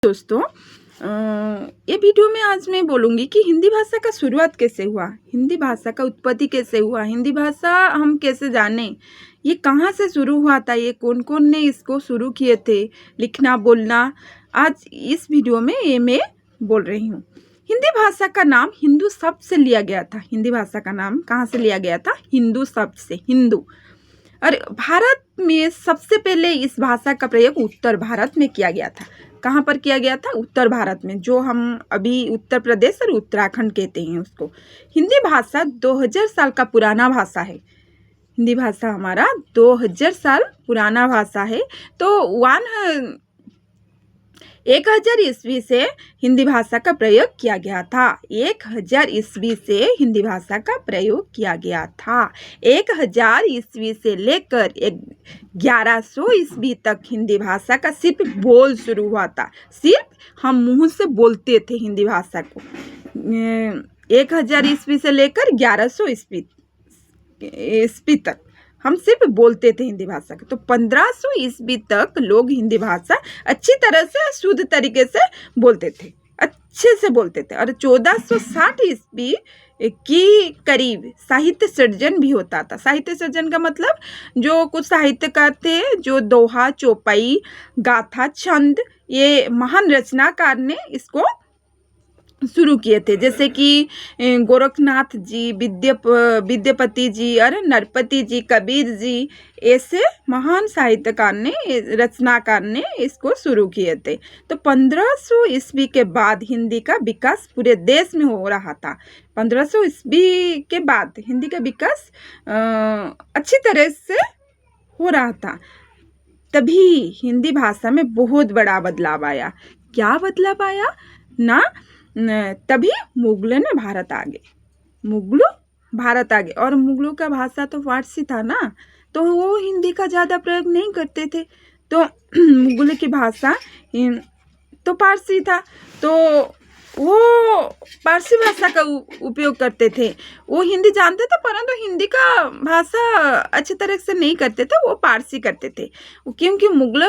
दोस्तों, ये वीडियो में आज मैं बोलूँगी कि हिंदी भाषा का शुरुआत कैसे हुआ, हिंदी भाषा का उत्पत्ति कैसे हुआ, हिंदी भाषा हम कैसे जाने, ये कहाँ से शुरू हुआ था, ये कौन कौन ने इसको शुरू किए थे लिखना बोलना। आज इस वीडियो में ये मैं बोल रही हूँ। हिंदी भाषा का नाम हिंदू शब्द से लिया गया था। हिंदी भाषा का नाम कहाँ से लिया गया था? हिंदू शब्द से, हिंदू। और भारत में सबसे पहले इस भाषा का प्रयोग उत्तर भारत में किया गया था। कहाँ पर किया गया था? उत्तर भारत में, जो हम अभी उत्तर प्रदेश और उत्तराखंड कहते हैं उसको। हिंदी भाषा 2000 साल का पुराना भाषा है। हिंदी भाषा हमारा 2000 साल पुराना भाषा है। तो 1000 ईस्वी से हिंदी भाषा का प्रयोग किया गया था। 1000 ईस्वी से हिंदी भाषा का प्रयोग किया गया था। 1000 ईस्वी से लेकर 1100 ईस्वी तक हिंदी भाषा का सिर्फ बोल शुरू हुआ था। सिर्फ हम मुंह से बोलते थे हिंदी भाषा को। 1000 ईस्वी से लेकर 1100 ईस्वी तक हम सिर्फ बोलते थे हिंदी भाषा को। तो 1500 ईस्वी तक लोग हिंदी भाषा अच्छी तरह से शुद्ध तरीके से बोलते थे, अच्छे से बोलते थे। और 1460 ईस्वी की करीब साहित्य सर्जन भी होता था। साहित्य सर्जन का मतलब जो कुछ साहित्यकार थे, जो दोहा, चौपाई, गाथा, छंद, ये महान रचनाकार ने इसको शुरू किए थे। जैसे कि गोरखनाथ जी, विद्यापति जी और नरपति जी, कबीर जी, ऐसे महान साहित्यकार ने, रचनाकार ने इसको शुरू किए थे। तो 1500 ईस्वी के बाद हिंदी का विकास पूरे देश में हो रहा था। 1500 ईस्वी के बाद हिंदी का विकास अच्छी तरह से हो रहा था। तभी हिंदी भाषा में बहुत बड़ा बदलाव आया। क्या बदलाव आया ना? तभी मुगलों ने भारत आ गए। मुगलों भारत आ गए और मुगलों का भाषा तो फारसी था ना, तो वो हिंदी का ज़्यादा प्रयोग नहीं करते थे। तो मुगलों की भाषा तो फारसी था, तो वो फारसी भाषा का उपयोग करते थे। वो हिंदी जानते थे, परंतु हिंदी का भाषा अच्छी तरह से नहीं करते थे, वो फारसी करते थे। क्योंकि मुगल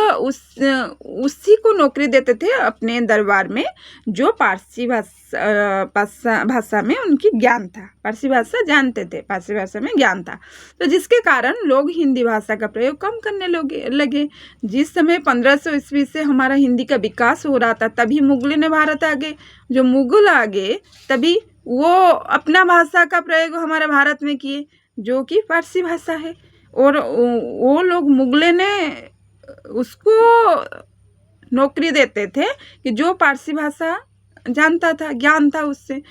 उसी को नौकरी देते थे अपने दरबार में जो फारसी भाषा में उनकी ज्ञान था, फारसी भाषा जानते थे, फारसी भाषा में ज्ञान था। तो जिसके कारण लोग हिंदी भाषा का प्रयोग कम करने लगे। जिस समय 1500 ईस्वी से हमारा हिंदी का विकास हो रहा था, तभी मुगलों ने भारत आ गए। जो मुगल आ गए तभी वो अपना भाषा का प्रयोग हमारे भारत में किए, जो कि फारसी भाषा है। और वो लोग मुगले ने उसको नौकरी देते थे कि जो फारसी भाषा जानता था, ज्ञान था उससे।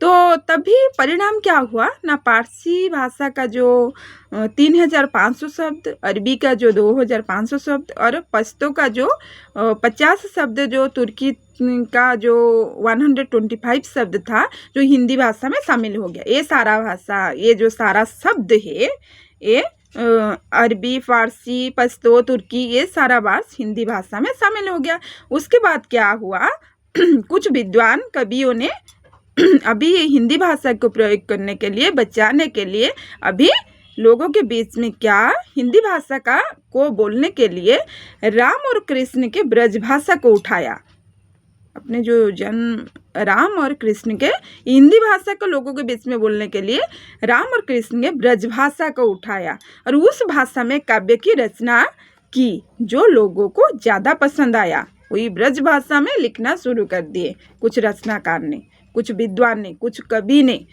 तो तभी परिणाम क्या हुआ ना? फारसी भाषा का जो 3500 शब्द, अरबी का जो 2500 शब्द और पश्तो का जो 50 शब्द, जो तुर्की का जो 125 शब्द था, जो हिंदी भाषा में शामिल हो गया। ये सारा भाषा, ये जो सारा शब्द है, ये अरबी, फारसी, पश्तो, तुर्की, ये सारा बात हिंदी भाषा में शामिल हो गया। उसके बाद क्या हुआ? कुछ विद्वान कवियों ने अभी हिंदी भाषा को प्रयोग करने के लिए, बचाने के लिए, अभी लोगों के बीच में क्या हिंदी भाषा को बोलने के लिए राम और कृष्ण के ब्रज भाषा को उठाया। अपने जो जन्म राम और कृष्ण के हिंदी भाषा को लोगों के बीच में बोलने के लिए राम और कृष्ण के ब्रज भाषा को उठाया और उस भाषा में काव्य की रचना की, जो लोगों को ज़्यादा पसंद आया। वही ब्रज भाषा में लिखना शुरू कर दिए कुछ रचनाकार ने, कुछ विद्वान ने, कुछ कवि ने।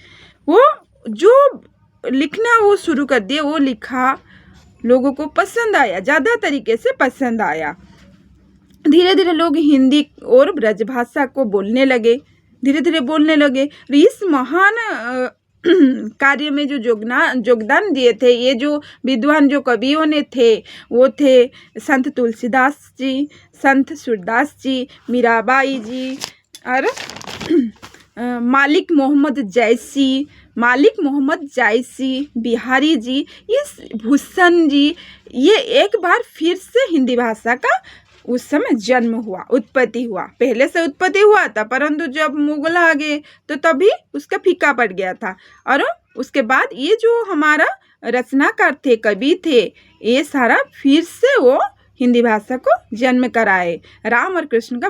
वो जो लिखना वो शुरू कर दिए, वो लिखा लोगों को पसंद आया, ज़्यादा तरीके से पसंद आया। धीरे धीरे लोग हिंदी और ब्रज भाषा को बोलने लगे, धीरे धीरे बोलने लगे। इस महान कार्य में जो योगदान दिए थे, ये जो विद्वान, जो कवियों ने थे, वो थे संत तुलसीदास जी, संत सूरदास जी, मीराबाई जी और मालिक मोहम्मद जायसी, बिहारी जी, इस भूषण जी। ये एक बार फिर से हिंदी भाषा का उस समय जन्म हुआ, उत्पत्ति हुआ। पहले से उत्पत्ति हुआ था, परंतु जब मुगल आ गए तो तभी उसका फीका पड़ गया था। और उसके बाद ये जो हमारा रचनाकार थे, कवि थे, ये सारा फिर से वो हिंदी भाषा को जन्म कराए। राम और कृष्ण का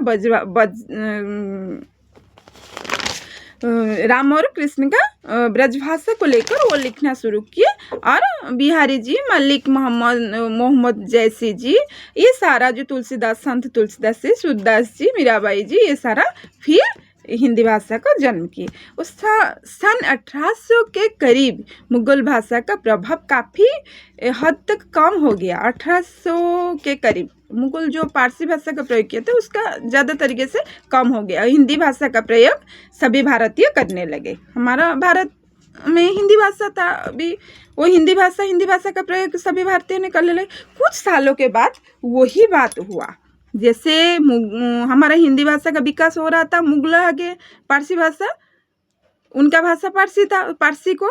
राम और कृष्ण का ब्रजभाषा को लेकर वो लिखना शुरू किए। और बिहारी जी, मलिक मोहम्मद जैसी जी, ये सारा जो तुलसीदास, संत तुलसीदास जी, सूरदास जी, मीराबाई जी, ये सारा फिर हिंदी भाषा का जन्म किए। उस सन 1800 के करीब मुगल भाषा का प्रभाव काफ़ी हद तक कम हो गया। 1800 के करीब मुगल जो पारसी भाषा का प्रयोग किया था उसका ज़्यादा तरीके से कम हो गया। हिंदी भाषा का प्रयोग सभी भारतीय करने लगे। हमारा भारत में हिंदी भाषा था, अभी वो हिंदी भाषा का प्रयोग सभी भारतीय ने करने लगे। कुछ सालों के बाद वही बात हुआ, जैसे हमारा हिंदी भाषा का विकास हो रहा था, मुगल आगे पारसी भाषा, उनका भाषा पारसी था, पारसी को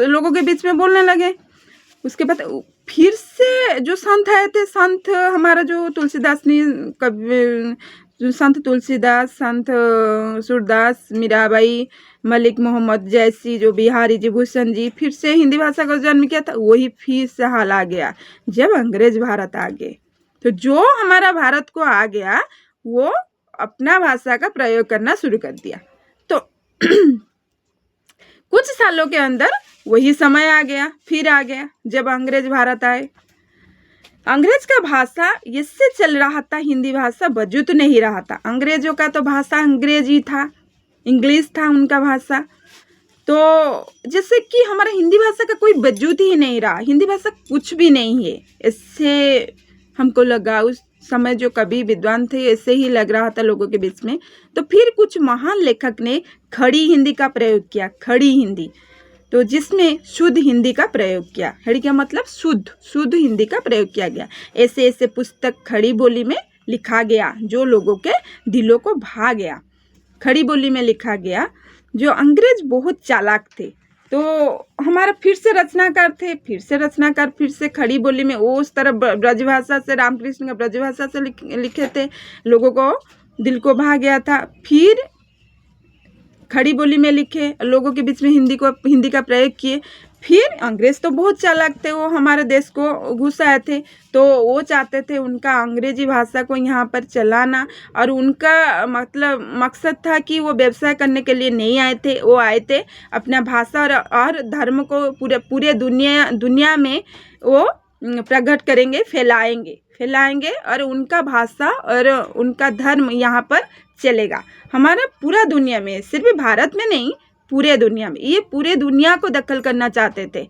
लोगों के बीच में बोलने लगे। उसके बाद फिर से जो संत आए थे, संत हमारा जो तुलसीदास ने जो संत तुलसीदास, संत सूरदास, मीराबाई, मलिक मोहम्मद जैसी, जो बिहारी जी, भूषण जी, फिर से हिंदी भाषा का जन्म किया था। वही फिर से हाल आ गया जब अंग्रेज भारत आ गए। तो जो हमारा भारत को आ गया वो अपना भाषा का प्रयोग करना शुरू कर दिया। तो कुछ सालों के अंदर वही समय आ गया, फिर आ गया जब अंग्रेज भारत आए। अंग्रेज का भाषा इससे चल रहा था, हिंदी भाषा वजूद नहीं रहा था। अंग्रेजों का तो भाषा अंग्रेजी था, इंग्लिश था उनका भाषा। तो जैसे कि हमारा हिंदी भाषा का कोई वजूद ही नहीं रहा, हिंदी भाषा कुछ भी नहीं है, इससे हमको लगा। उस समय जो कवि विद्वान थे ऐसे ही लग रहा था लोगों के बीच में। तो फिर कुछ महान लेखक ने खड़ी हिंदी का प्रयोग किया, खड़ी हिंदी, तो जिसमें शुद्ध हिंदी का प्रयोग किया। खड़ी का मतलब शुद्ध हिंदी का प्रयोग किया गया। ऐसे ऐसे पुस्तक खड़ी बोली में लिखा गया जो लोगों के दिलों को भा गया। खड़ी बोली में लिखा गया। जो अंग्रेज बहुत चालाक थे, तो हमारा फिर से रचनाकार थे, फिर से खड़ी बोली में वो उस तरह ब्रजभाषा से, रामकृष्ण का ब्रजभाषा से लिखे थे, लोगों को दिल को भा गया था। फिर खड़ी बोली में लिखे, लोगों के बीच में हिंदी का प्रयोग किए। फिर अंग्रेज तो बहुत चालाक थे, वो हमारे देश को घुस आए थे, तो वो चाहते थे उनका अंग्रेजी भाषा को यहाँ पर चलाना। और उनका मतलब मकसद था कि वो व्यवसाय करने के लिए नहीं आए थे, वो आए थे अपना भाषा और धर्म को पूरे दुनिया में वो प्रकट करेंगे, फैलाएंगे और उनका भाषा और उनका धर्म यहाँ पर चलेगा। हमारा पूरा दुनिया में, सिर्फ भारत में नहीं, पूरे दुनिया में, ये पूरे दुनिया को दखल करना चाहते थे।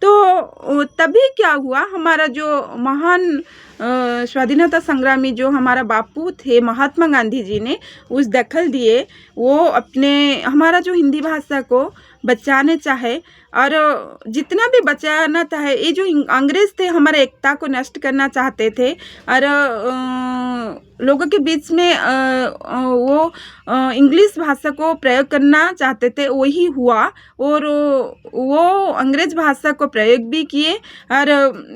तो तभी क्या हुआ, हमारा जो महान स्वाधीनता संग्रामी जो हमारा बापू थे महात्मा गांधी जी ने उस दखल दिए। वो अपने हमारा जो हिंदी भाषा को बचाने चाहे और जितना भी बचाना चाहे, ये जो अंग्रेज थे हमारे एकता को नष्ट करना चाहते थे और लोगों के बीच में वो इंग्लिश भाषा को प्रयोग करना चाहते थे। वही हुआ और वो अंग्रेज भाषा को प्रयोग भी किए और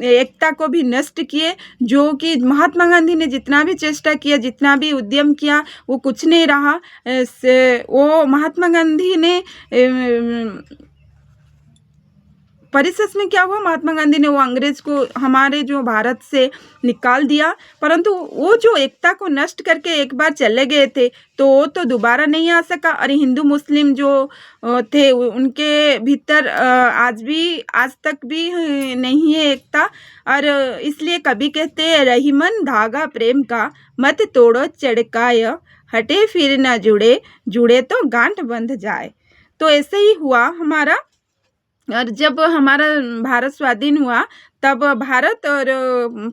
एकता को भी नष्ट किए। जो कि महात्मा गांधी ने जितना भी चेष्टा किया, जितना भी उद्यम किया, वो कुछ नहीं रहा। वो महात्मा गांधी ने परिशेष में क्या हुआ, महात्मा गांधी ने वो अंग्रेज को हमारे जो भारत से निकाल दिया, परंतु वो जो एकता को नष्ट करके एक बार चले गए थे तो वो तो दोबारा नहीं आ सका। और हिंदू मुस्लिम जो थे उनके भीतर आज तक भी नहीं है एकता। और इसलिए कभी कहते हैं, रही मन धागा प्रेम का, मत तोड़ो चढ़काय, हटे फिर न जुड़े तो गांठ बंध जाए। तो ऐसे ही हुआ हमारा। और जब हमारा भारत स्वाधीन हुआ तब भारत और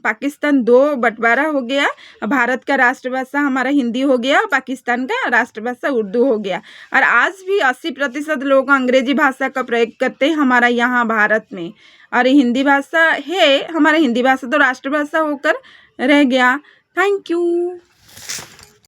पाकिस्तान दो बंटवारा हो गया। भारत का राष्ट्रभाषा हमारा हिंदी हो गया, पाकिस्तान का राष्ट्रभाषा उर्दू हो गया। और आज भी 80% लोग अंग्रेजी भाषा का प्रयोग करते हैं हमारा यहाँ भारत में। और हिंदी भाषा है, हमारा हिंदी भाषा तो राष्ट्रभाषा होकर रह गया। Thank you.